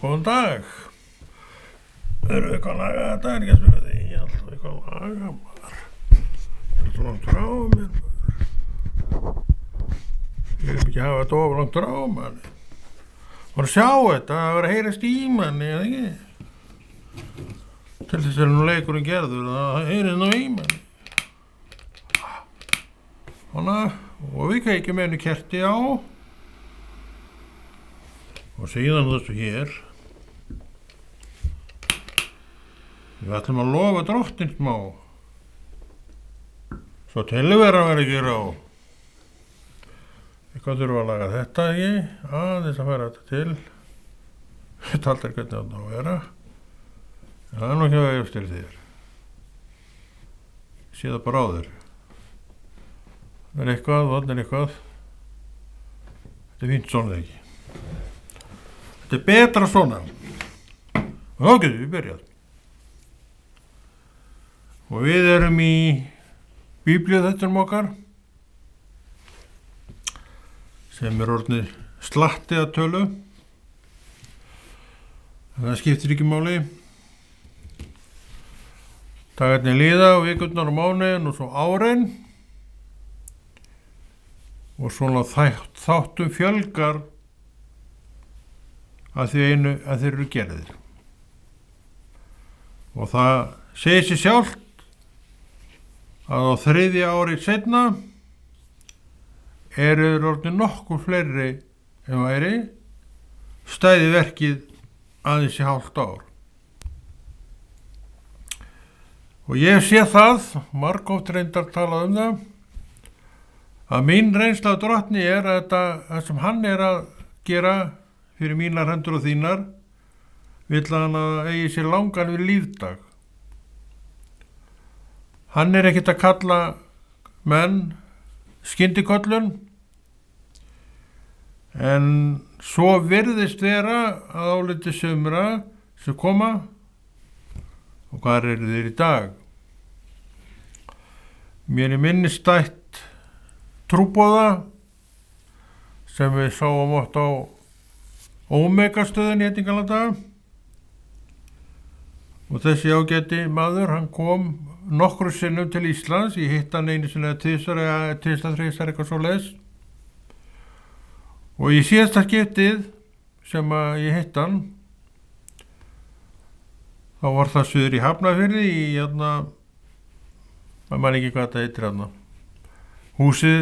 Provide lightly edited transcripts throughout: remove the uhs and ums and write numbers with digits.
Góðan dag. Erum við eitthvað að laga þetta? Er ekki að spila því? Ég er alltaf eitthvað að laga maður. Ég er svo langt frá mér. Ég vil ekki hafa þetta of langt frá manni. Var að sjá þetta, það var að heyrast í manni, eða ekki? Til þess er nú leikurinn gerður, það heyrið nú í manni. Svona, og við kveikjum einu kerti á. Og síðan þessu hér. Við ætlum að lofa drottinn smá. Svo tilveran verður ekki rá. Eitthvað þurfum að laga þetta ekki. Aðeins að færa þetta til. Þetta aldrei hvernig þetta á að vera. En það er nú ekki að vegast til þér. Sé það bara á þér. Það er eitthvað, það er eitthvað. Þetta er fínt svona ekki. Þetta er betra svona. Og þá getum við byrjað. Og við erum í Biblíuþættinum okkar sem er orðnið slatti að tölu. Það skiptir ekki máli. Dagarnir líða og vikurnar og mánuðin og svo árin. Og svona þáttum fjölgar að þeir eru gerðir. Og það segir sér sjálft að á 3. árið seinna eru orðnir nokkuð fleiri en væri stæði verkið aðeins í hálft ár. Og ég sé það, margótt reyndar talað það, að mín reynsla af drottni að það sem hann er að gera fyrir mínar hendur og þínar, vill hann að eigi sér langan við lífdag. Hann er ekkert að kalla menn skyndiköllun, en svo virðist vera að áliti sumra sem koma, og hvar eru þeir í dag? Mér er minnistætt trúboða sem við sáum oft á Ómegastöðin í Edingalanda. Og þessi ágæti maður, hann kom nokkru sinnum til Íslands. Ég hitt hann einu sinni tvisvar þrisvar eitthvað svoleiðis. Og í síðasta skiptið sem ég hitt hann, þá var það suður í Hafnarfirði í maður man ekki hvað þetta heitir hérna. Húsið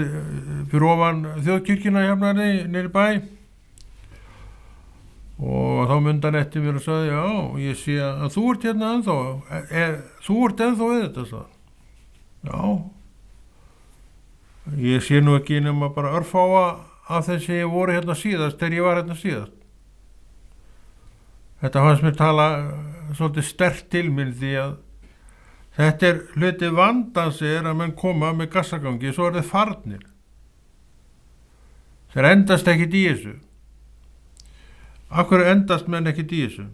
fyrir ofan þjóðkirkjuna í Hafnarfirði niðri bæ. Og þá myndi hann eftir mér og sagði, já, ég sé að þú ert hérna ennþá, þú ert ennþá við þetta, sagði. Já, ég sé nú ekki nema bara örfáa af þessi ég voru hérna síðast, þegar ég var hérna síðast. Þetta fannst mér tala svolítið sterkt til mér því að þetta er hluti vandans að menn koma með gassagangi, svo þeir farnir. Þeir endast ekkert í þessu. Af hverju endast menn ekkert í þessu?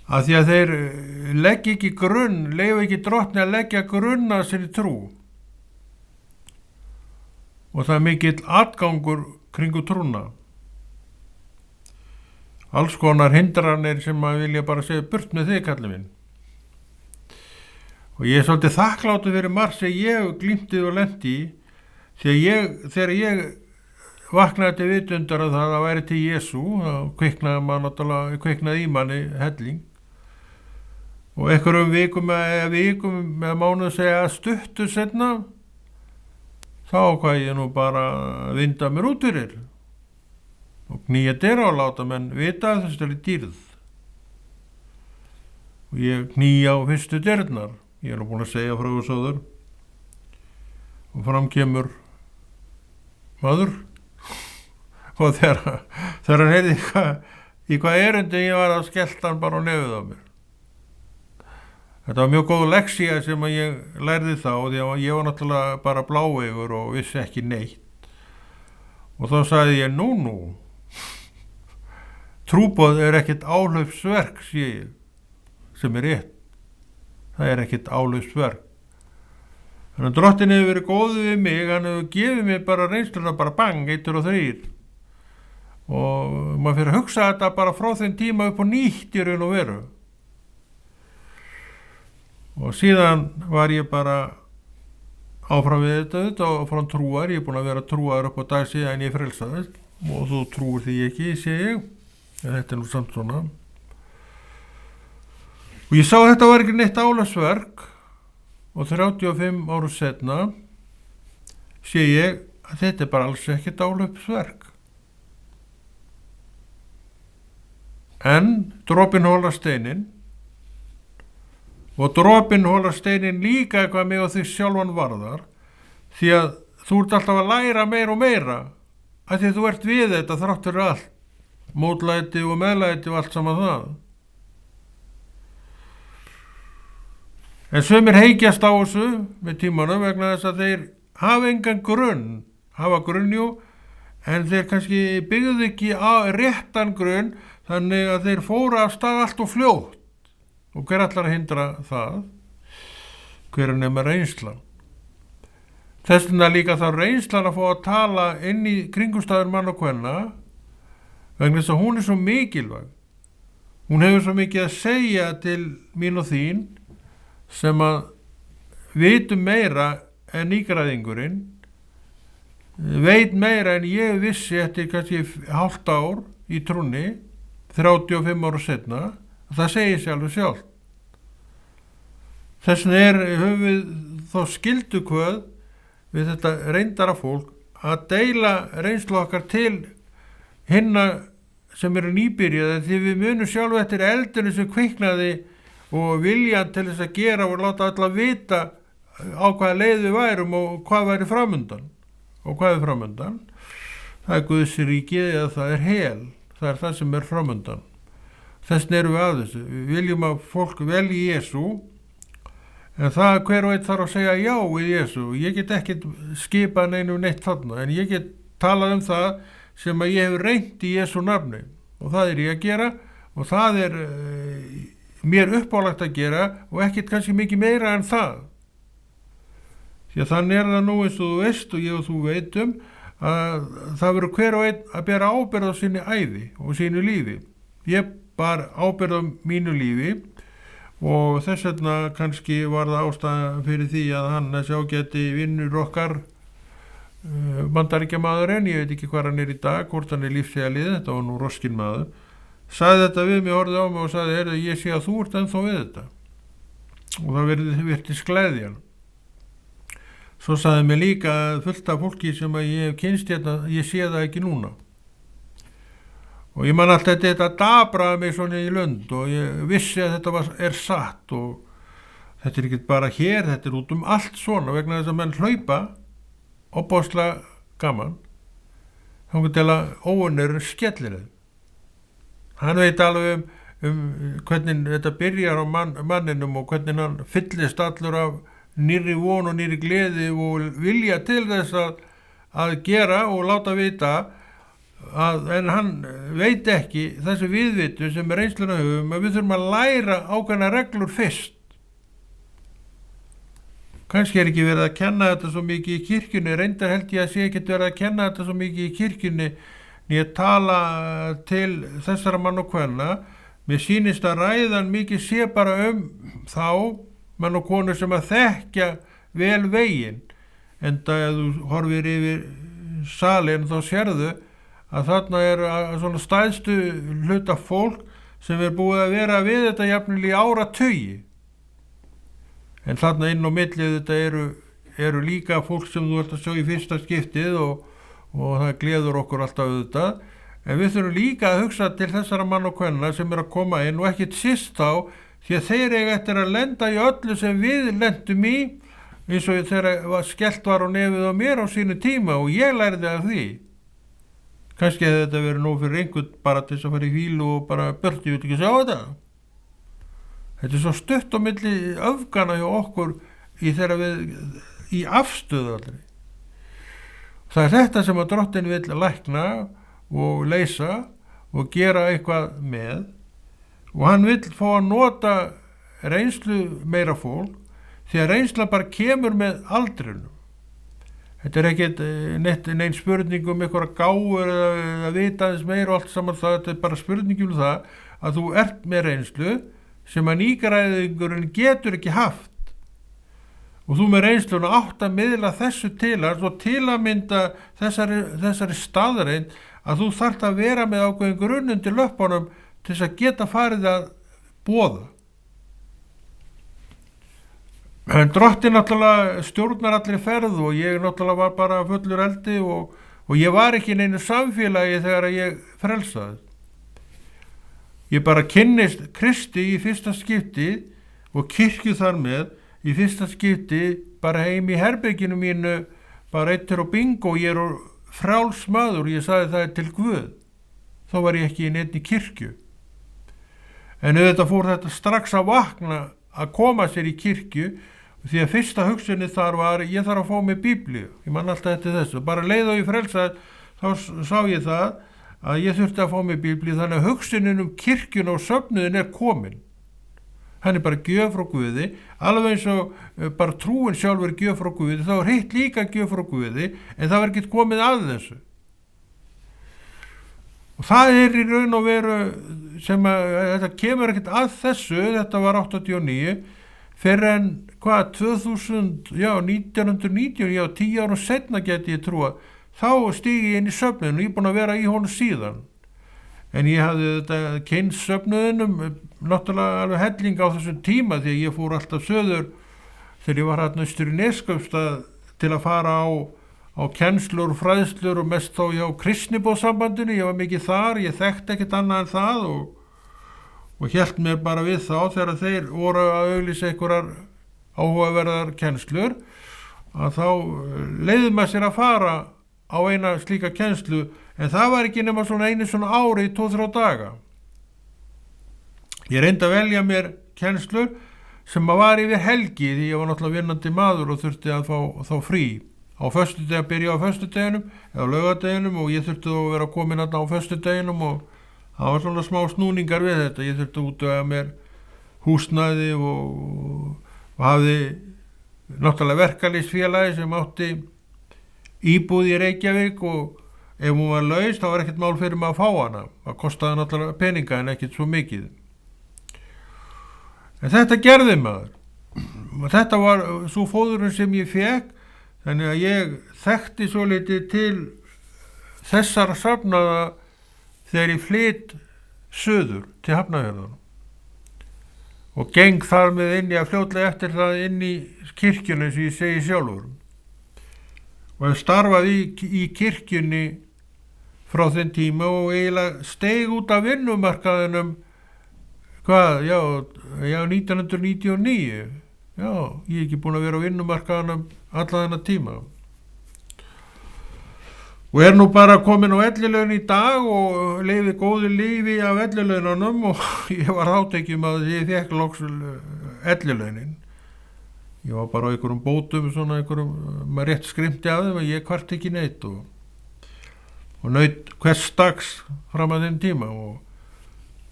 Af því að þeir leggja ekki grunn, leyfa ekki drottni að leggja grunn að sinni trú. Og það er mikill atgangur kringu trúna. Alls konar hindranir sem að vilja bara segja burt með þig, kallið minn. Og ég er svolítið þakkláttur fyrir margt sem ég glímtið og lendi í, því að þegar ég vaknaði til vitundar að það væri til Jesú, þá kviknaði í manni helling. Og einhverjum vikum með mánuð segja að stuttu seinna, þá hvað ég nú bara að vinda mér út fyrir. Og knýja dyra og láta menn vita að þessu er dýrð. Og ég knýja á fyrstu dyrnar. Ég er nú búin að segja frá þessu áður. Og fram kemur maður. Og þegar hann heyrði í hvað erindi ég var að skellta hann bara á nefið á mér. Þetta var mjög góð leksía sem að ég lærði þá, því að ég var náttúrulega bara bláeygur og vissi ekki neitt. Og þá sagði ég, nú, trúboð er ekkert áhlaupsverk, sé ég, sem er rétt. Það er ekkert áhlaupsverk. Þannig að drottinn hefur verið góður við mig, hann hefur gefið mér bara reynsluna, bara bang, 1 og 3. og maður fyrir að hugsa þetta bara frá þeim tíma upp á nýtt í raun og veru. Og síðan var ég bara áfram við þetta og áfram trúar. Ég er búin að vera trúar upp á dag síðan ég frelsaðist og þú trúir því ekki, segi ég, en þetta nú samt svona. Og ég sá þetta var ekki neitt álagsverk og 35 árum setna sé ég að þetta bara alls ekki álagsverk. En dropinn holar steininn og dropinn holar steininn líka eitthvað mig og því sjálfan varðar, því að þú ert alltaf að læra meira og meira að því þú ert við þetta þráttur allt, mótlæti og meðlæti og allt saman það. En sumir heikjast á þessu með tímanum vegna þess að þeir hafa engan grunn, hafa grunnjú, en þeir kannski byggðu ekki á réttan grunn, þannig að þeir fóra af stað allt og fljótt. Og hver ætlar að hindra það? Hver nema reynslan? Þess vegna líka þá reynslan að fá að tala inn í kringumstæður mann og kvenna, vegna þess að hún er svo mikilvæg. Hún hefur svo mikið að segja til mín og þín sem að vitum meira en nýgræðingurinn, veit meira en ég vissi eftir kannski hálft ár í trúnni, 35 ára setna, það segir sjálfur sjálf. Þess vegna höfum við þá skyldukvöð við þetta reyndara fólk að deila reynslu okkar til hinna sem eru nýbyrjaði, því við munum sjálf eftir eldinu sem kviknaði og viljan til þess að gera og láta alla vita á hvaða leið við værum og hvað væri framundan. Og hvað er framundan? Það er Guðs ríkið eða það er hel. Það er það sem er framundan. Þess erum við að þessu. Við viljum að fólk velji Jesú, en það hver og einn þarf að segja já við Jesú. Ég get ekki skipað neinu neitt þarna, en ég get talað um það sem að ég hef reynt í Jesú nafni. Og það er ég að gera, og það er mér uppálagt að gera, og ekkert kannski mikið meira en það. Því að þannig það nú eins og þú veist, og ég og þú veitum, að það verður hver og einn að bera ábyrgð á sinni ævi og sínu lífi. Ég bar ábyrgð á mínu lífi og þess vegna kannski var það ástæða fyrir því að hann þessi ágæti vinnur okkar Bandaríkjamaðurinn, ég veit ekki hvað hann er í dag, hvort hann er lífssegalið, þetta var nú roskinn maður, sagði þetta við mig, horfði á mig og sagði, ég sé að þú ert ennþá við þetta. Og það virtist gleðjan. Svo sagði mér líka fullt af fólki sem að ég hef kynst hérna, ég sé það ekki núna. Og ég man alltaf þetta dabraði mig svona í lund og ég vissi að þetta er satt og þetta er ekki bara hér, þetta er út allt svona vegna þess að menn hlaupa opbáslega gaman. Þannig til að óunnur skellir þeim. Hann veit alveg um hvernig þetta byrjar á manninum og hvernig hann fyllist allur af nýrri von og nýrri gleði og vilja til þess að gera og láta vita en hann veit ekki þessi viðvitu sem reynsluna höfum að við þurfum að læra ákveðna reglur fyrst. Kannski er ekki verið að kenna þetta svo mikið í kirkjunni, reyndar held ég að sé ekki verið að kenna þetta svo mikið í kirkjunni en ég tala til þessara mann og kvenna. Mér sýnist að ræðan mikið sé bara þá mann og konur sem að þekkja vel veginn, enda ef þú horfir yfir salin þá sérðu að þarna er svona stæðstu hluta fólk sem er búið að vera við þetta jafnvel í áratugi. En þarna inn á millið þetta eru líka fólk sem þú ert að sjá í fyrsta skiptið og það gleður okkur alltaf auðvitað. En við þurfum líka að hugsa til þessara mann og kvenna sem er að koma inn og ekkert síst þá, því að þeir eiga eftir að lenda í öllu sem við lendum í, eins og þegar skellt var á nefið á mér á sínu tíma og ég lærði af því. Kannski hefði þetta verið nú fyrir einhvern bara til þess að fara í hvílu og bara börti, ég veit ekki að sjá þetta. Þetta er svo stutt á milli öfgana hjá okkur í afstöðu aldrei. Það er þetta sem að Drottinn vill lækna og leysa og gera eitthvað með. Og hann vill fá að nota reynslu meira fólk því að reynsla bara kemur með aldrinum. Þetta er ekkert neinn spurning um einhverja gáfur eða vita aðeins meira og allt saman það, þetta er bara spurning um það að þú ert með reynslu sem að nýgræðingurinn getur ekki haft. Og þú með reynsluna átt að miðla þessu til hans og til að mynda þessari staðreind að þú þarft að vera með ákveðin grunn undir löppunum til þess að geta farið að boða. En Drottinn náttúrulega stjórnar allir ferð og ég náttúrulega var bara fullur eldi og ég var ekki í neinu samfélagi þegar ég frelsaði. Ég bara kynnist Kristi í fyrsta skipti og kirkju þar með í fyrsta skipti bara heim í herberginu mínu, bara eittir og bingo, ég er frjáls maður, ég sagði það er til Guð. Þá var ég ekki í neinni kirkju. En auðvitað fór þetta strax að vakna að koma sér í kirkju, því að fyrsta hugsunni þar var, ég þarf að fá mig Biblíu. Ég man alltaf eftir þessu. Bara leið og ég frelsaði, þá sá ég það að ég þurfti að fá mig Biblíu, þannig að hugsunin kirkjun og söfnuðin er komin. Hann er bara gjöf frá Guði, alveg eins og bara trúin sjálfur er gjöf frá Guði, þá er hitt líka gjöf frá Guði, en það var ekki komið að þessu. Og það er í raun og veru sem að, þetta kemur ekkert að þessu, þetta var 89, fyrir en, 1990, 10 árum seinna geti ég trúa, þá stígi ég inn í söfnuðinu og ég er búin að vera í honum síðan. En ég hafði þetta kynnst söfnuðinum náttúrulega alveg helling á þessum tíma því að ég fór alltaf söður þegar ég var hérna austur í Neskaupstað til að fara á kennslur og fræðslur og mest þá hjá Kristnibóðsambandinu, ég var mikið þar, ég þekkti ekkert annað en það og hélt mér bara við þá þegar þeir voru að auglýsa einhverjar áhugaverðar kennslur að þá leiði maður sér að fara á eina slíka kennslu. En það var ekki nema einu ári í 2-3 daga. Ég reyndi að velja mér kennslur sem var yfir helgi því ég var náttúrulega vinnandi maður og þurfti að fá frí. Á föstudegi að byrja á föstudeginum eða á laugardeginum og ég þurfti að vera komin á föstudeginum og það var svona smá snúningar við þetta. Ég þurfti að útvega mér húsnæði og hafði náttúrulega verkalýðsfélagi sem átti íbúð í Reykjavík og ef hún var laus, þá var ekkert mál fyrir maður að fá hana. Það kostaði náttúrulega peninga en ekkert svo mikið. En þetta gerði maður. Þetta var svo fóðurinn sem ég fekk, þannig að ég þekkti svo litið til þessara safnaða þegar ég flytt suður til Hafnarfjarðar. Og geng þar með inn í að fljótlega eftir það inn í kirkjunni sem ég segi sjálfur. Og ég starfaði í kirkjunni frá þenn tíma og eiginlega steig út af vinnumarkaðinum 1999. Já, ég er ekki búin að vera á vinnumarkaðinum alla þennan tíma. Og er nú bara komin á ellilaun í dag og lifi góðu lífi af ellilaununum og ég var átekjum að ég fekk loks ellilaunin. Ég var bara á einhverjum bótum, maður rétt skrimti af þeim og ég kvart ekki neitt og naut hvers dags fram að þeim tíma og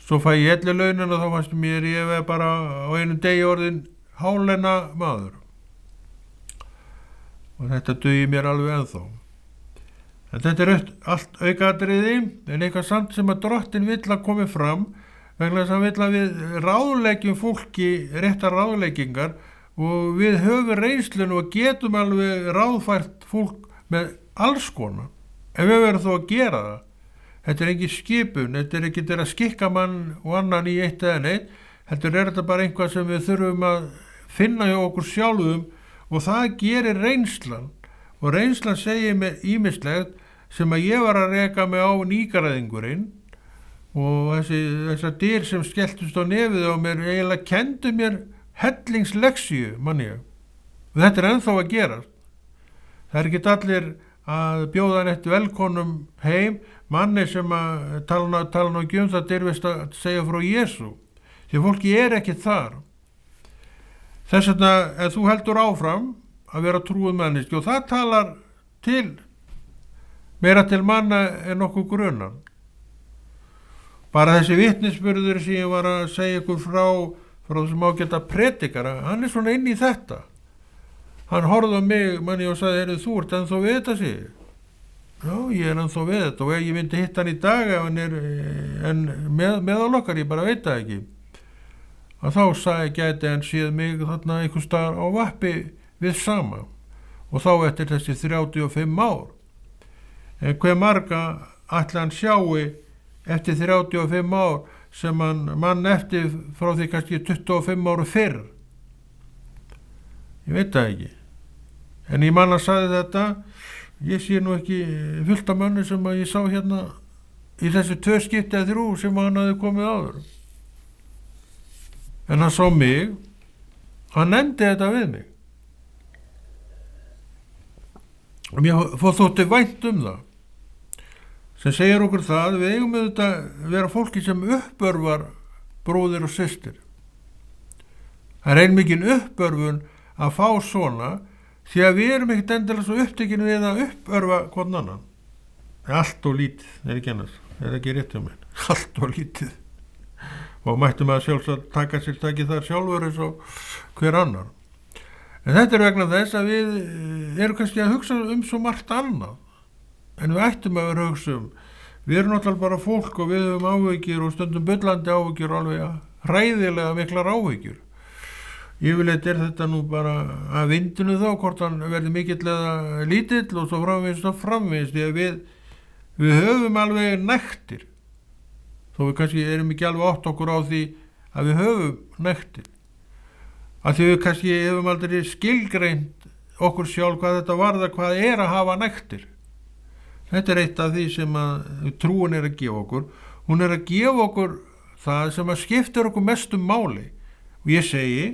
svo fæ ég ellilaunin og þá fannst mér ég veið bara á einum degi orðin hálenna maður og þetta dugi mér alveg ennþá. En þetta er allt aukaatriði en eitthvað samt sem að Drottinn vill að komi fram vegna þess að hann vill að við ráðleggjum fólki réttar ráðleggingar og við höfum reynslun og getum alveg ráðfært fólk með alls konar. En við verðum þó að gera það. Þetta er engin skipun, þetta er ekki að skikka mann og annan í eitt eða neitt. Þetta er þetta bara einhvað sem við þurfum að finna hjá okkur sjálfum og það gerir reynslan. Og reynslan segir mér ýmislegt sem að ég var að reka mig á nýgræðingurinn og þessar dyr sem skelltust á nefið á mér eiginlega kendu mér hellingslexíu, manni. Og þetta er ennþá að gerast. Það er ekki allir að bjóða hann eftir velkonum heim, manni sem að tala nú ekki það dyrfist að segja frá Jesú. Því fólki er ekki þar. Þess vegna, ef þú heldur áfram að vera trúið manniski og það talar til, meira til manna en okkur grunan. Bara þessi vitnisburður sem ég var að segja ykkur frá þessum ágæta predikara, hann er svona inn í þetta. hann horfði á mig manni og sagði, heyrðu, þú ert ennþá við þetta sig? Já, ég er ennþá við þetta og ef ég myndi hitta hann í dag ef hann en meðal okkar, ég bara veit það ekki, að þá gæti hann séð mig þarna einhvers staðar á vappi við sama og þá eftir þessi 35 ár. En hver marga ætli hann sjái eftir 35 ár sem hann mann eftir frá því kannski 25 ára fyrr? Ég veit það ekki. En ég man að sagði þetta, ég sé nú ekki fullt af manni sem að ég sá hérna í þessi 2 skipti eða 3 sem hann hafði komið áður. En hann sá mig, hann nefndi þetta við mig. Og mér þótti vænt það, sem segir okkur það, við eigum auðvitað vera fólki sem uppörvar bróðir og systir. Það er mikil uppörfun að fá svona, því að við erum ekkert endilega svo upptekinu við að uppörfa hvern annan. Allt og lítið, ekki annars, það ekki rétt hjá mér, allt og lítið. Og mættum að sjálfsagt taka sér takið þar sjálfur eins og hver annar. En þetta er vegna þess að við erum kannski að hugsa svo margt annað, en við ættum að vera að hugsa við erum náttúrulega bara fólk og við höfum áhyggjur og stundum bullandi áhyggjur og alveg hræðilega miklar áhyggjur. Yfirleitt er þetta nú bara að vindinu þá, hvort hann verði mikill eða lítill og svo framvegist, því að við höfum alveg nektir, þó við kannski erum ekki alveg átt okkur á því að við höfum nektir, að því við kannski hefum aldrei skilgreint okkur sjálf hvað þetta varðar, hvað er að hafa nektir. Þetta er eitt af því sem að trúin er að gefa okkur, hún er að gefa okkur það sem að skiptir okkur mestum máli, og ég segi,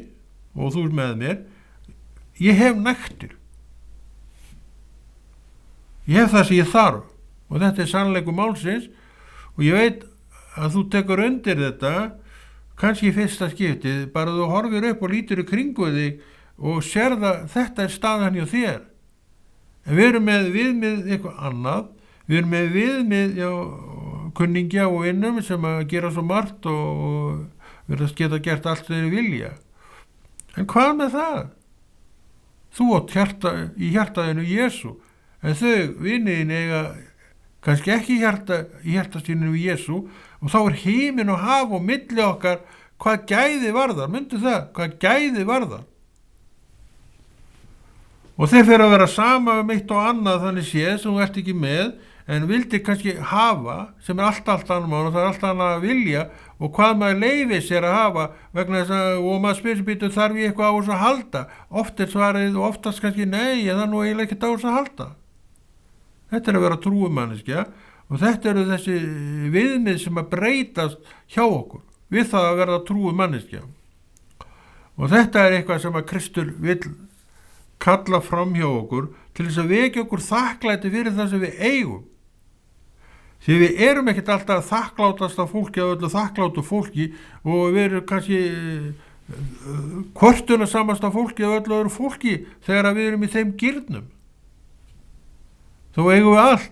og þú með mér, ég hef nektir. Ég hef það sem ég þarf og þetta er sannleikur málsins og ég veit að þú tekur undir þetta kannski í fyrsta skiptið, bara þú horfir upp og lítur í kringu þig og sér það, þetta er staðan hjá þér. En við erum með viðmið eitthvað annað, við erum með viðmið kunningja og vinnum sem að gera svo margt og verðast geta gert allt þeirri vilja. En hvað með það? Þú átt í hjartaðinu Jesú, en þau vinniðin eiga kannski ekki í hjartastíninu við Jesú og þá er himinn og haf og milli okkar hvað gæði varðar, myndu það, hvað gæði varðar. Og þeir fyrir að vera sama eitt og annað þannig séð sem þú ert ekki með, en vildi kannski hafa, sem er allt annar mál og það er allt annað að vilja og hvað maður leyfir sér að hafa vegna þess að, og maður spyrir þarf ég eitthvað á þess að halda, oft er svarið og oftast kannski nei, það er nú eiginlega ekkert á þess að halda. Þetta er að vera trúumanneskja og þetta eru þessi viðmið sem að breytast hjá okkur við það að vera trúumanneskja. Og þetta er eitthvað sem að Kristur vill kalla fram hjá okkur til þess að vekja okkur þakklæti fyrir það sem við eigum. Því við erum ekkert alltaf þakklátasta fólki af öllu þakklátu fólki og við erum kannski kvörtuna samasta fólki af öllu öðru fólki þegar við erum í þeim girnum. Þó eigum við allt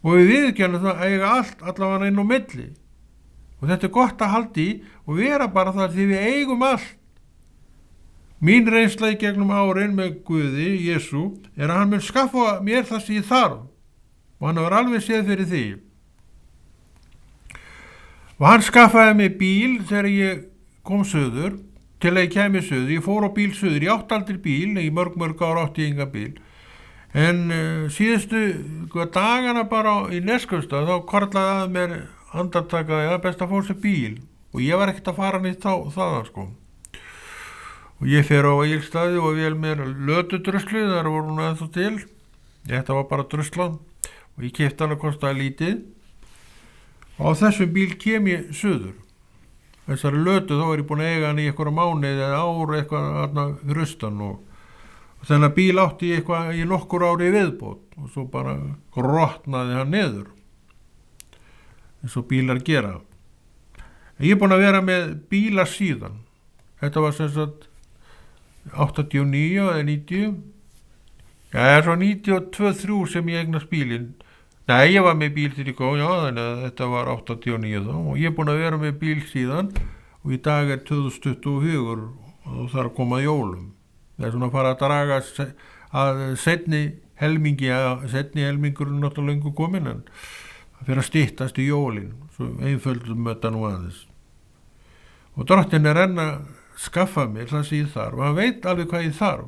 og við viðurkennum það að eiga allt allavega inn á milli. Og þetta er gott að halda í og vera bara þar því við eigum allt. Mín reynsla í gegnum árin með Guði, Jesú, er að hann mun skaffa mér það sem ég þarf og hann var alveg séð fyrir því. Og hann skaffaði mig bíl þegar ég kom suður, til að ég kæmi suður. Ég fór á bíl suður, ég átti aldrei bíl, í mörg ár átti ég enga bíl. En síðustu dagana bara í Neskaupstað, þá korlaði að mér andartakaði að best að fá sér bíl og ég var ekkert að fara nýtt þaðan sko. Og ég fer á Egilsstaði og vel mér lötudruslu, þar voru hún ennþá til. Þetta var bara druslan og ég keypti hann að kostaði lítið. Og á þessum bíl kem ég suður. Þessari lötu þá er ég búin að eiga hann í einhverja mánuði eða ár eitthvað rustan og þennan bíl átti ég eitthvað í nokkur ári viðbót og svo bara grotnaði hann niður. Eins og bílar gera. Ég er búin að vera með bíla síðan. Þetta var sem sagt 89 eða 90. Já, það er svo 92-3 sem ég eignast bílinn. Nei, ég var með bíl til ég kom, já, þannig að þetta var 89 þá og ég er búin að vera með bíl síðan og í dag er 2024 og það er að koma jólum. það svona að fara að draga að seinni helmingurinn náttúrulega lengur komin, en það fyrir að styttast í jólin, svo einföldum þetta nú aðeins. Og Drottinn enn að skaffa mér það sem ég þarf, og hann veit alveg hvað ég þarf,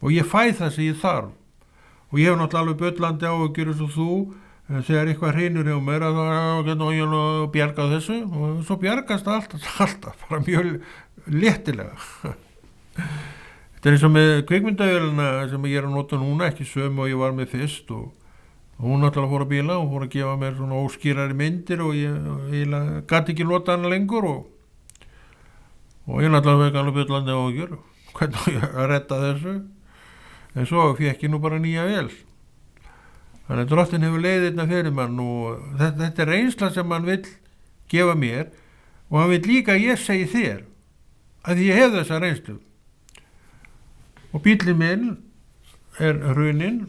og ég fæ það sem ég þarf, og ég hef náttúrulega alveg böllandi áhyggjur eins og þú, þegar eitthvað hreinur hjá mér að það bjarga þessu, og svo bjargast alltaf bara mjög léttilega. Þetta eins og með kvikmyndavélina sem ég að nota núna, ekki sömu og ég var með fyrst, og hún náttúrulega fór að bíla og fór að gefa mér svona óskýrari myndir og ég gat ekki nota hana lengur, og ég náttúrulega fekk alveg böllandi áhyggjur hvernig ég að redda þessu, en svo fekk ég nú bara nýja vél. Þannig að Drottinn hefur leiðirna fyrir mann, og þetta er reynsla sem hann vill gefa mér, og hann vill líka að ég segi þér að ég hef þessa reynslu. Og bíllinn minn er hruninn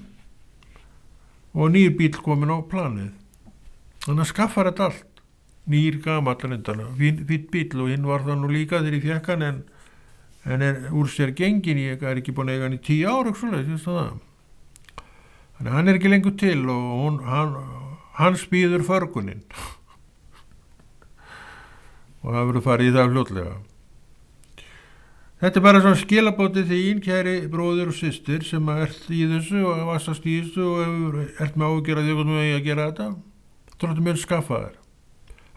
og nýr bíll komin á planið. Þannig að skaffar þetta allt, nýr gamall reyndana, fýtt bíll, og hinn var það nú líka þegar ég fékk hann, en er úr sér gengin, ég er ekki búin að eiga hann í 10 ár, það. Þannig að hann er ekki lengur til, og hann spýður förgunin. Og það verður farið í það fljótlega. Þetta er bara svona skilabótið þín, kæri bróðir og systir, sem ert í þessu og vassast í þessu og ert með ágjör að þig að gera þetta. Drottinn mun skaffa þér.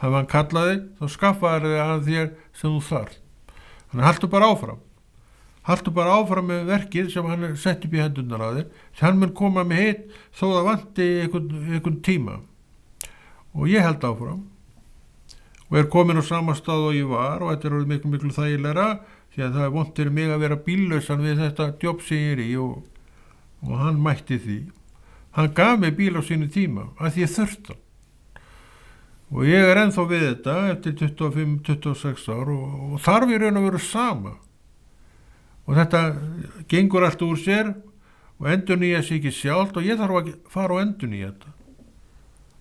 Hafa hann kallaði, þá skaffa þér að þér sem þú þarf. Þannig haltu bara áfram. Haltu bara áfram með verkið sem hann sett upp í hendurnar á þér. Hann mun koma með hitt þó það vanti einhvern tíma. Og ég held áfram. Og er komin á sama stað og ég var, og þetta er orðið miklu þægilegra, því að það er vont fyrir mig að vera bíllausan við þetta jobb sem ég er í, og hann mætti því. Hann gaf mig bíl á sínu tíma, að því ég þurfti hann. Og ég er ennþá við þetta eftir 25-26 ár, og þarf ég raun að vera sama. Og þetta gengur allt úr sér, og endurnýja sig ekki sjálft, og ég þarf að fara og endurnýja þetta.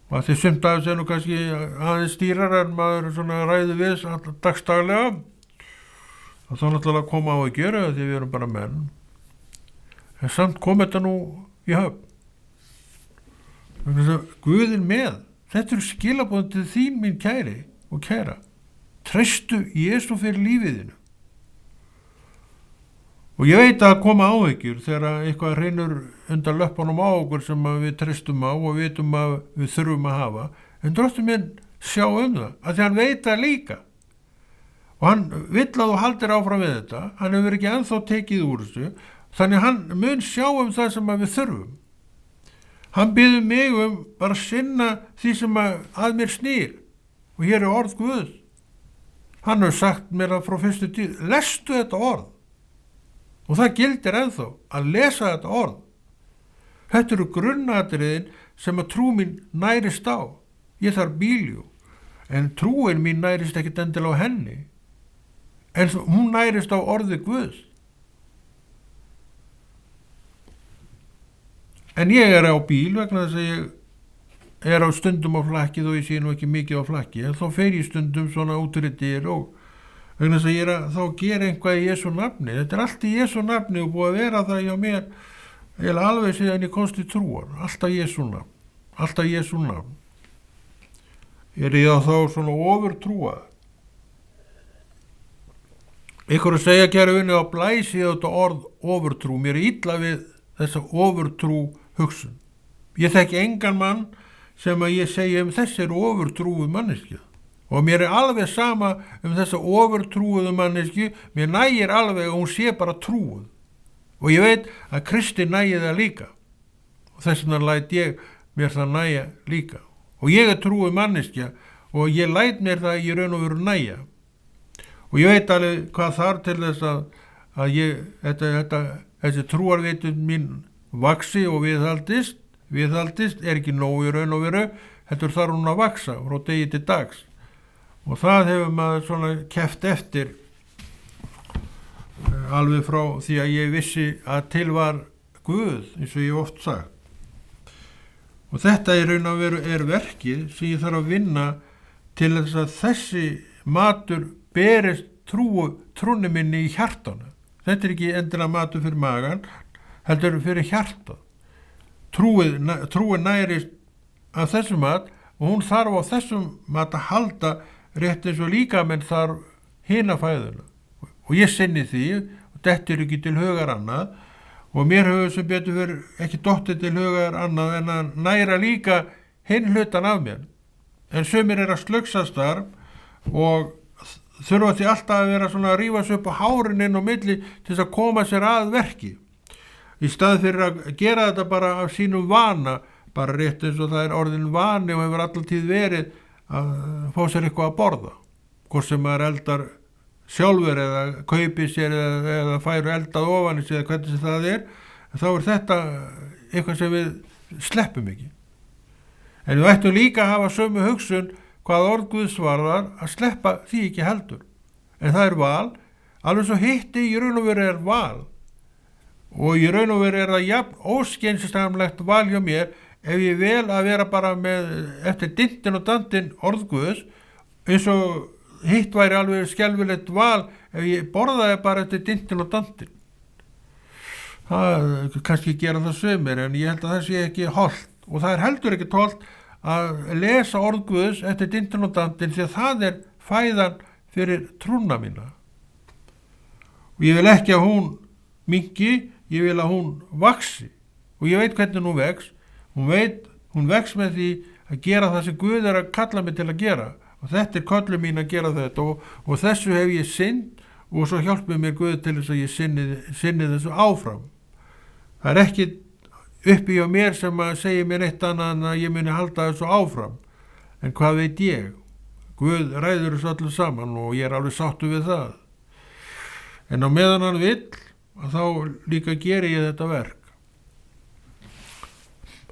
Og að því sumt af þessu nú kannski aðeins stýrar en maður svona ræði við dagstaglega, og þá náttúrulega koma á að gera því við erum bara menn. En samt kom þetta nú í höfn. Guðinn með. Þetta eru skilaboðin til þín, mín kæri og kæra. Treystu Jesú fyrir lífiðinu. Og ég veit að koma áhyggjur þegar eitthvað reynur undan löppunum á okkur sem við treystum á og vitum að við þurfum að hafa. En Drottinn minn sjá það, að því hann veit það líka. Og hann vill að þú haldir áfram við þetta, hann hefur ekki ennþá tekið úr þessu, þannig hann mun sjá það sem við þurfum. Hann biður mig bara að sinna því sem að mér snýr, og hér er orð Guðs. Hann hefur sagt mér það frá fyrstu tíð, lestu þetta orð, og það gildir ennþá að lesa þetta orð. Þetta eru grunnatriðin sem að trú mín nærist á. Ég þarf bíljú, en trúin mín nærist ekkit endilega á henni. En hún nærist á orði Guðs. En ég er á bíl vegna þess að ég er á stundum á flakki, þó ég sé nú ekki mikið á flakki, en þá fer ég stundum svona útrittir, og vegna þess að ég er að þá gera eitthvað í Jesú nafni. Þetta er allt í Jesú nafni og búið að vera það hjá mér eða alveg síðan ég komst í trúar. Alltaf Jesú nafn. Alltaf Jesú nafn. Er ég þá svona ofurtrúað? Ykkur að segja, kæru vinni, á blæsi þetta orð ofurtrú. Mér er illa við þessa ofurtrú hugsun. Ég þekki engan mann sem að ég segi þessi er ofurtrúið manneskja. Og mér er alveg sama þessa ofurtrúið manneskju, mér nægir alveg að hún sé bara trúið. Og ég veit að Kristi nægir það líka. Og þess vegna læt ég mér það nægja líka. Og ég er trúið manneskja og ég læt mér það í raun og veru nægja. Og ég veit alveg hvað þarf til þess að þessi trúarvitund mín vaxi og viðhaldist er ekki nóg í raun og veru, þetta þarf hún að vaxa frá degi til dags. Og það hefur maður svona keppt eftir alveg frá því að ég vissi að til var Guð, eins og ég oft sagt. Og þetta í raun og veru er verkið sem ég þarf að vinna til þess að þessi matur berist trúni minni í hjartanu. Þetta er ekki endilega matur fyrir magan, heldur fyrir hjartað. Trúin nærist af þessum mat og hún þarf á þessum mat að halda rétt eins og líkaminn þarf hina fæðuna. Og ég sinni því og dettur ekki til hugar annað og mér hefur sem betur fyrir ekki dottið til hugar annað en að næra líka hinn hlutan af mér. En sumir að slöksast þar og þurfa því alltaf að vera svona að rífa sig upp á hárin inn á milli til þess að koma sér að verki. Í stað fyrir að gera þetta bara af sínum vana, bara rétt eins og það er orðin vani og hefur alltaf tíð verið að fá sér eitthvað að borða. Hvort sem maður eldar sjálfur eða kaupi sér eða færu eldað ofan í sig eða hvernig sem það er, þá er þetta eitthvað sem við sleppum ekki. En við ættum líka að hafa sömu hugsun hvað orð Guðs varðar að sleppa því ekki heldur. En það er val, alveg svo hitti í raun og veru er val. Og í raun og veru er það jafn óskeinstamlegt val hjá mér ef ég vel að vera bara með eftir dintin og dantin orð Guðs eins og hitt væri alveg skelfilegt val ef ég borðaði bara eftir dintin og dantin. Það kannski gera það sumir en ég held að það sé ekki hollt og það er heldur ekki hollt að lesa orð Guðs eftir dintin og dantin því að það er fæðan fyrir trúna mína. Og ég vil ekki að hún minki, ég vil að hún vaxi og ég veit hvernig hún vex. Hún vex með því að gera það sem Guð er að kalla mig til að gera og þetta er kallið mín að gera þetta og þessu hef ég synd og svo hjálpið mér Guð til þess að ég sinni þessu áfram. Það er ekki uppi hjá mér sem að segja mér eitt annað en að ég muni halda þessu áfram. En hvað veit ég? Guð ræður þessu allir saman og ég er alveg sáttur við það. En á meðan hann vill, að þá líka geri ég þetta verk.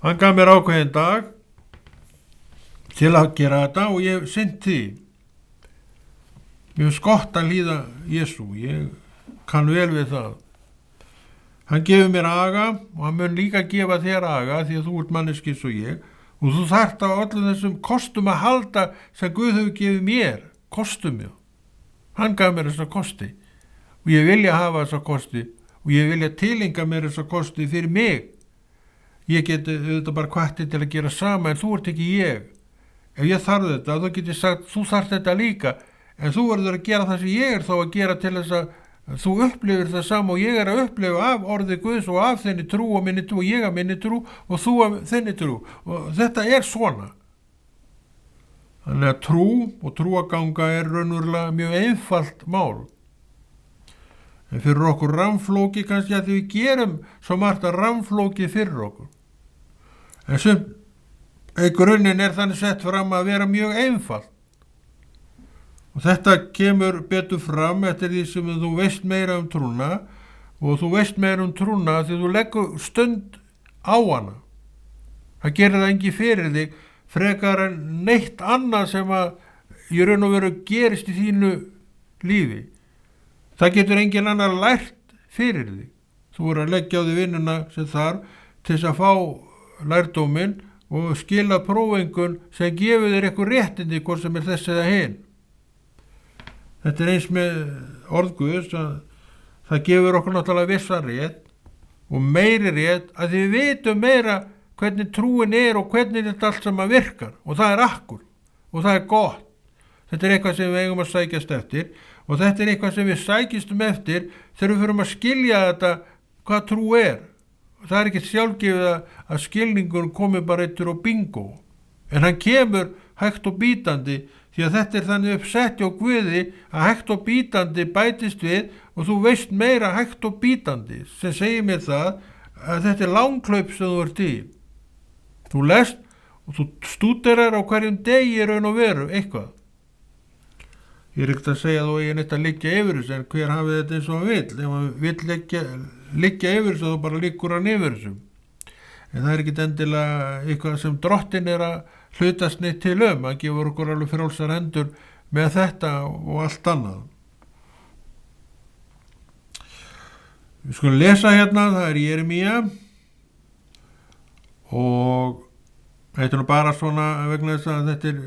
Hann gaf mér ákveðin dag til að gera þetta og ég sinnt því. Mér finnst gott að hlýða Jesú, ég kann vel við það. Hann gefur mér aga og hann mun líka gefa þér aga því að þú ert manneski eins og ég og þú þarft á öllum þessum kostum að halda sem Guð hefur gefið mér, kostum ég. Hann gaf mér þessa kosti og ég vilja hafa þessa kosti og ég vilja tilenga mér þessa kosti fyrir mig. Ég geti auðvitað bara hvattir til að gera sama en þú ert ekki ég. Ef ég þarf þetta, þá get ég sagt þú þarft þetta líka en þú verður að gera það sem ég er þá að gera til þess að þú upplifir það sama og ég er að upplifa af orði Guðs og af þinni trú og minni trú og ég af minni trú og þú af þinni trú og þetta er svona. Þannig að trú og trúaganga er raunverulega mjög einfalt mál. En fyrir okkur rammflóki kannski að við gerum svo margt að rammflóki fyrir okkur. En sem grunninn er þannig sett fram að vera mjög einfalt. Og þetta kemur betur fram eftir því sem þú veist meira um trúna og þú veist meira um trúna því þú leggur stund á hana. Það gerir það engi fyrir þig frekar en neitt annað sem að í raun og veru gerist í þínu lífi. Það getur engin annar lært fyrir þig. Þú er að leggja á því vinnuna sem þarf til þess að fá lærdóminn og skila prófengun sem gefur þér eitthvað réttindi hvort sem er þess eða hinn. Þetta er eins með orð Guðs að það gefur okkur náttúrulega vissa rétt og meiri rétt að við vitum meira hvernig trúin er og hvernig þetta allt saman virkar og það er akkur og það er gott. Þetta er eitthvað sem við eigum að sækjast eftir og þetta er eitthvað sem við sækjastum eftir þegar við fyrir að skilja þetta hvað trú er. Það er ekki sjálfgefið að skilningur komi bara eittur og bingo en hann kemur hægt og bítandi því að þetta er þannig uppsett hjá Guði að hægt og bítandi bætist við og þú veist meira hægt og bítandi sem segir mér það að þetta er langklaup sem þú ert í. Þú lest og þú stúderar á hverjum degi raun og veru eitthvað. Ég er ekkert að segja að þú eigin eitt að liggja yfir þessu en hver hafið þetta eins og hann vill. Ef hann vill liggja yfir þessu þá bara liggur hann yfir þessu. En það er ekkert endilega eitthvað sem drottin er að hlutast neitt til hann gefur okkur alveg frjálsar hendur með þetta og allt annað. Við skulum lesa hérna, það er Jeremía og þetta er nú bara svona vegna þess að þetta er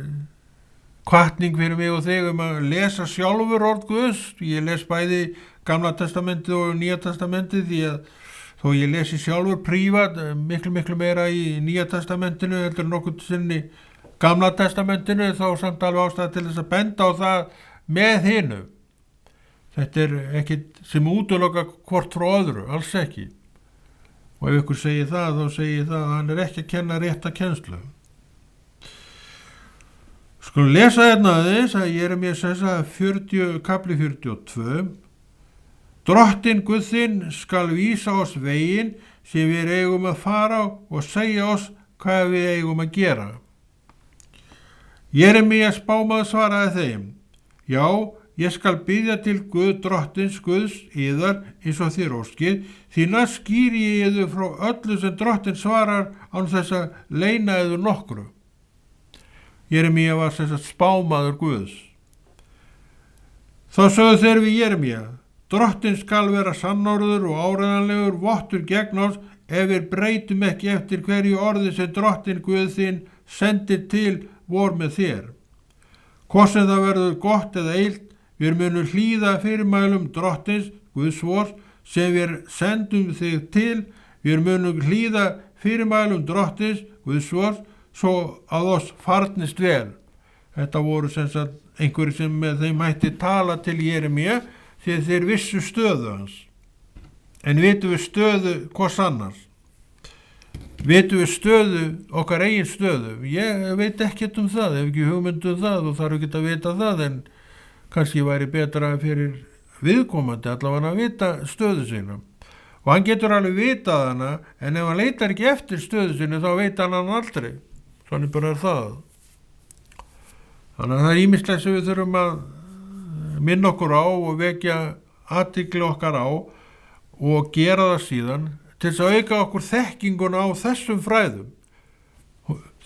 hvatning fyrir mig og þig að lesa sjálfur orð Guðs. Ég les bæði Gamla testamentið og Nýja testamentið, því að þó ég lesi sjálfur prívat miklu meira í Nýja testamentinu heldur nokkuð sinni Gamla testamentinu, þá samt alveg ástæða til þess að benda á það með hinu. Þetta ekkit sem útiloka hvort frá öðru, alls ekki. Og ef ykkur segir það, þá segir það að hann ekki að kenna rétta kennslu. Skulum lesa hérna aðeins að Jeremías 40, kapli 42. Drottinn Guð þinn skal vísa oss veginn sem við eigum að fara og segja oss hvað við eigum að gera. Jeremías spámaður svaraði þeim: Já, ég skal biðja til Guð drottins Guðs yðar eins og þér óskið, því næst skýri ég yður frá öllu sem drottinn svarar án þess að leyna yður nokkru. Jeremía var þess að spámaður Guðs. Þá sögðu þeir við Jeremía: Drottinn skal vera sannorður og áreiðanlegur vottur gegn oss ef við breytum ekki eftir hverju orði sem drottinn Guð þinn sendir til vor með þér. Hvort sem það verður gott eða illt, við munum hlýða fyrirmælum drottins Guðs vors sem við sendum þig til, við munum hlýða fyrirmælum drottins Guðs vors svo að oss farnist vel. Þetta voru sem sagt einhverjir sem með þeim mætti tala til Jeremía því þeir vissu stöðu hans. En vitum við stöðu hvers annars? Vitum við stöðu, okkar eigin stöðu? Ég veit ekkert það, ef ekki hugmynd það og þarf ekki að vita það, en kannski væri betra fyrir viðkomandi allavega að vita stöðu sína. Og hann getur alveg vitað hana, en ef hann leitar ekki eftir stöðu sínu þá veit hann aldrei. Þannig bara það. Þannig að það ýmislegt sem við þurfum að minna okkur á og vekja athygli okkar á og gera það síðan til þess að auka okkur þekkinguna á þessum fræðum.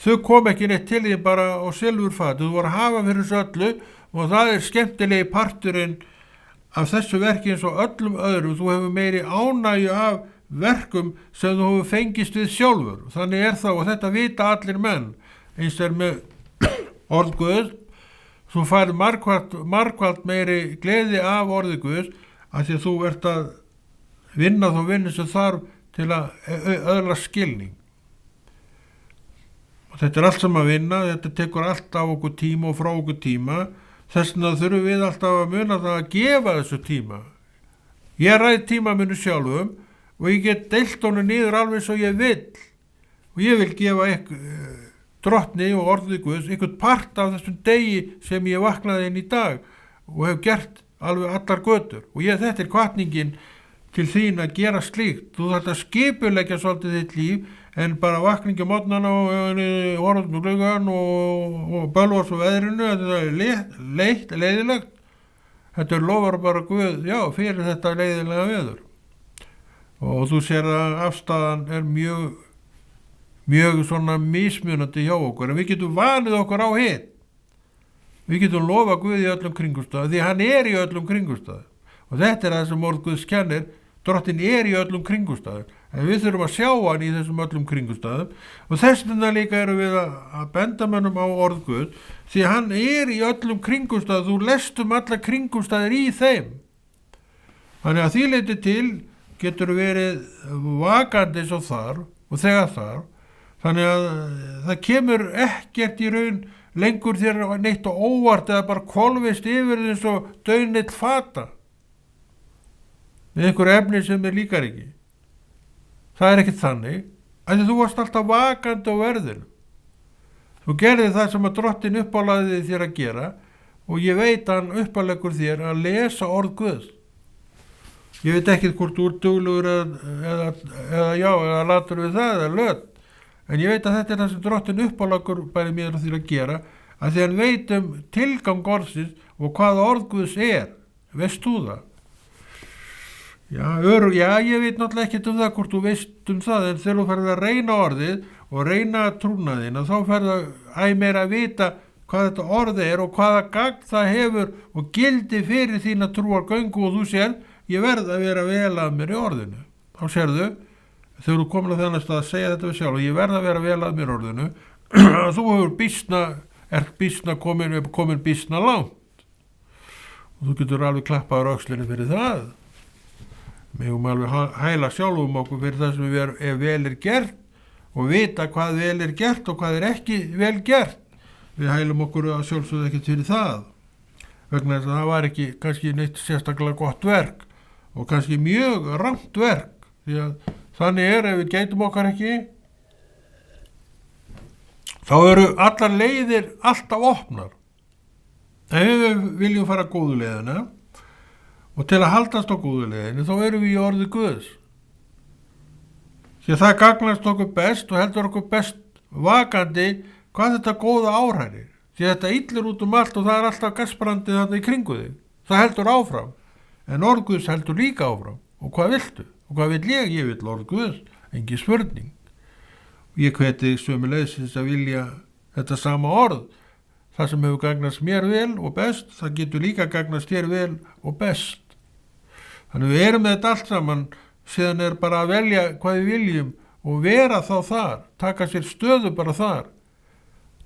Þau kom ekki neitt til því bara á silfurfati, þú voru að hafa fyrir þessu öllu og það skemmtilegi parturinn af þessu verki eins og öllum öðrum. Þú hefur meiri ánægju af verkum sem þú hefur fengist við sjálfur. Þannig það og þetta vita allir menn. Eins með orð Guðs, þú færð margfalt meiri gleði af orði Guðs af því að þú ert að vinna þá vinnu sem þarf til að öðla skilning. Og þetta allt sem að vinna, þetta tekur allt af okkur tíma og frá okkur tíma, þess vegna þurfum við alltaf að muna það að gefa þessu tíma. Ég ræð tíma minu sjálfum og ég get deilt honum niður alveg svo ég vil. Og ég vil gefa drottni og orðið Guðs einhvern part af þessum degi sem ég vaknaði inn í dag og hef gert alveg allar götur. Og þetta hvatningin til þín að gera slíkt. Þú þarft að skipuleggja svolítið þitt líf en bara vakningi mótnana og orðum og glöggan og bölvars og veðrinu, þetta leiðilegt. Þetta lofar bara Guð, já, fyrir þetta leiðilega veður. Og þú sér að afstæðan mjög svona mismunandi hjá okkur, en við getum vanið okkur á hitt. Við getum lofa Guð í öllum kringumstæðum, því hann í öllum kringumstæðum. Og þetta það sem orð Guðs kennir, drottinn í öllum kringumstæðum. En við þurfum að sjá hann í þessum öllum kringumstæðum og þess vegna líka erum við að benda mönnum á orð Guð því hann í öllum kringumstæðum, þú lestum alla kringumstæður í þeim. Þannig að því leyti til getur verið vakandi svo þarf og þegar þarf. Þannig að það kemur ekkert í raun lengur þér neitt og óvart eða bara kolvist yfir eins og daunill fata með einhver efni sem líkar ekki. Það ekkert þannig, að þú varst alltaf vakandi á verðinu. Þú gerði það sem að drottinn uppálaði þér að gera og ég veit að hann uppáleggur þér að lesa orð Guðs. Ég veit ekki hvort þú ert duglegur eða latur við það eða löt, en ég veit að þetta það sem drottinn uppáleggur bæði mér þér að gera, að því hann veit tilgang orðsins og hvað orð Guðs veist þú það? Já, ég veit náttúrulega ekkert það hvort þú veist það, en þegar þú ferð að reyna orðið og reyna trúnaðina, þá ferð að meira að vita hvað þetta orðið og hvaða gagn það hefur og gildi fyrir þína trúargöngu og þú sér, ég verð að vera vel að mér í orðinu. Þá sérðu, þegar þú komin að þennast að segja þetta við sjálf og ég verð að vera vel að mér í orðinu, að þú hefur komin býsna langt. Og þú getur alveg klappaður öxlinni fyrir það. megum alveg hæla sjálfum okkur fyrir það sem er vel er gert og vita hvað vel er gert og hvað er ekki vel gert. Við hælum okkur að sjálfsögðu ekkert fyrir það, vegna þess að það var ekki kannski neitt sérstaklega gott verk og kannski mjög rangt verk, því að þannig er ef við gætum okkar ekki, þá eru allar leiðir alltaf opnar. Ef við viljum fara góðu leiðina og til að haldast á góðu leiðinu, þá erum við í orði Guðs. Því að það gagnast okkur best og heldur okkur best vakandi hvað þetta góða áhrærir. Því að þetta illir út allt og það er alltaf gasbrandið þarna í kringu þig. Það heldur áfram, en orð Guðs heldur líka áfram. Og hvað viltu? Og hvað vil ég? Ég vil orð Guðs, engin spurning. Ég hveti sömuleiðis að vilja þetta sama orð. Það sem hefur gagnast mér vel og best, það getur líka gagnast þér vel og best. Þannig við erum með þetta allt saman, síðan er bara að velja hvað við viljum og vera þá þar, taka sér stöðu bara þar.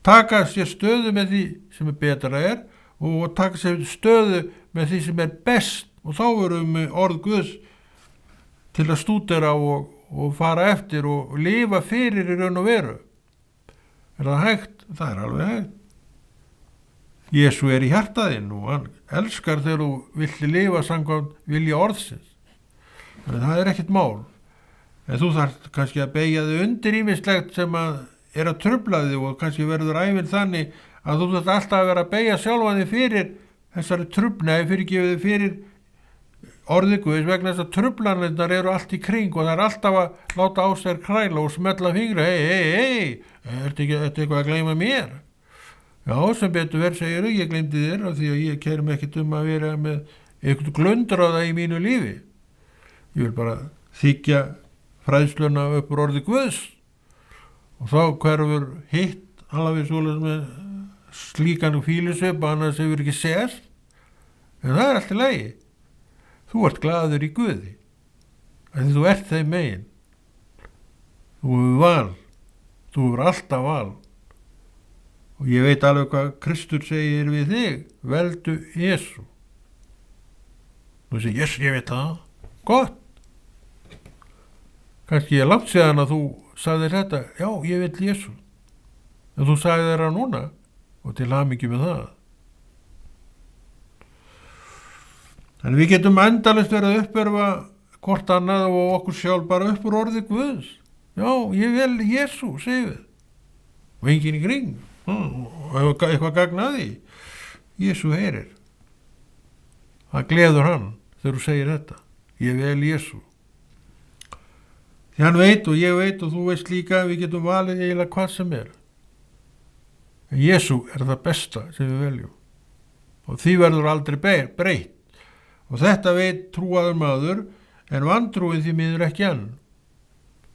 Taka sér stöðu með því sem er betra er og taka sér stöðu með því sem er best og þá erum við orð Guðs til að stúdera og fara eftir og lifa fyrir í raun og veru. Er það hægt? Það er alveg hægt. Jesú er í hjartaðinn og hann elskar þegar þú villi lifa samkvæmt vilja orðsins. Þannig það er ekkert mál. En þú þarf kannski að beygja þig undir ýmislegt sem að er að trufla þig og kannski verður ævinn þannig að þú þarf alltaf að vera að beygja sjálfan þig fyrir þessari trufnaði fyrirgefið fyrir orðið Guðs vegna þess að truflanirnar eru allt í kring og það er alltaf að láta á sér kræla og smella fingra. Hei, ertu eitthvað að gleyma mér? Já, sem betur verð segir ég glemdi þér af því að ég kæri mig ekkert að vera með eitthvað glundráða í mínu lífi. Ég vil bara þykja fræðsluna upp úr orði Guðs og þá hverfur hitt alveg svoleiðis með slíkan fílusvip annars hefur ekki sést, en það er allt í lagi. Þú ert glaður í Guði af því þú ert þeim megin. Þú hefur val, þú hefur alltaf val. Og ég veit alveg hvað Kristur segir við þig, veldu Jesú. Þú segir, ég veit það, gott. Kannski ég langt séðan að þú sagðir þetta, já, ég vil Jesú. En þú sagði þeirra núna og til hamingju með það. En við getum endalaust verið að uppörfa hvort annað og okkur sjálf bara upp úr orði Guðs. Já, ég vil Jesú, segir við. Og enginn í kring. Og eitthvað gagnaði. Jesú heyrir. Það gleður hann þegar þú segir þetta. Ég vil Jesú. Því hann veit og ég veit og þú veist líka að við getum valið eiginlega hvað sem er. En Jesú er það besta sem við veljum. Og því verður aldrei breytt. Og þetta veit trúaður maður en vantrúið því miður ekki enn.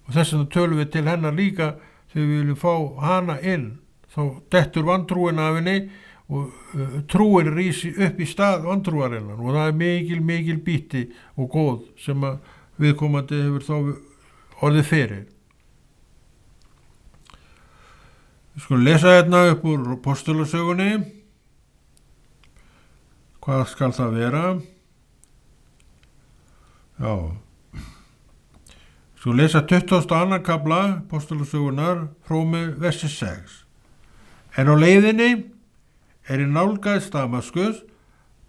Og þess vegna tölum við til hennar líka þegar við viljum fá hana inn. Þá dettur vantrúin af henni og trúin rísi upp í stað vantrúarinnar og það er mikil býtti og góð sem að viðkomandi hefur þá orðið fyrir. Við skulum lesa hérna upp úr Apostolasögunni. Hvað skal það vera? Já. Við skulum lesa 22. kafla Apostolasögunar frá með versi 6. En á leiðinni er í nálgaðist Damaskus,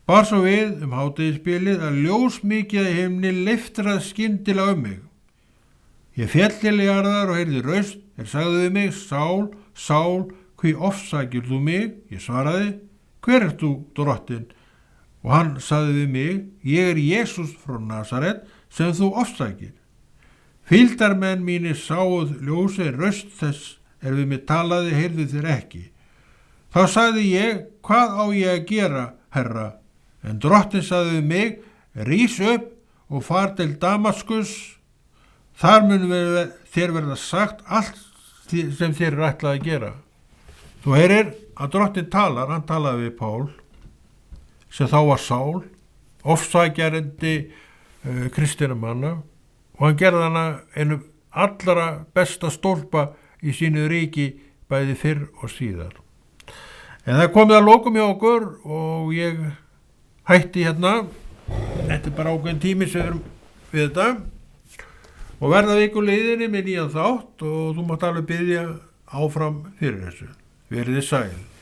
bar svo við hádegisbilið að ljós mikið í himni leiftrað skyndilega mig. Ég féll til jarðar og heyrði raust, sagði við mig, Sál, Sál, hví ofsækir þú mig? Ég svaraði, hver ert þú, drottinn? Og hann sagði við mig, ég er Jesús frá Nasaret sem þú ofsækir. Fylgdarmenn mínir sáuð ljósi raust þess við mig talaði, heyrðu þér ekki. Þá sagði ég, hvað á ég að gera, herra? En drottinn sagði við mig, rís upp og far til Damaskus. Þar mun þér verða sagt allt sem þér er ætlað að gera. Þú heyrir að drottinn talar, hann talaði við Pál, sem þá var Sál, ofsækjarandi kristinna manna og hann gerði hana einu allra besta stólpa í sínu ríki bæði fyrr og síðar. En það komið að lokum hjá okkur og ég hætti hérna. Þetta er bara ákveðin tími sem við við þetta og verða vikuleiðinni með nýjan þátt og þú mátt alveg biðja áfram fyrir þessu. Verið þið sæl.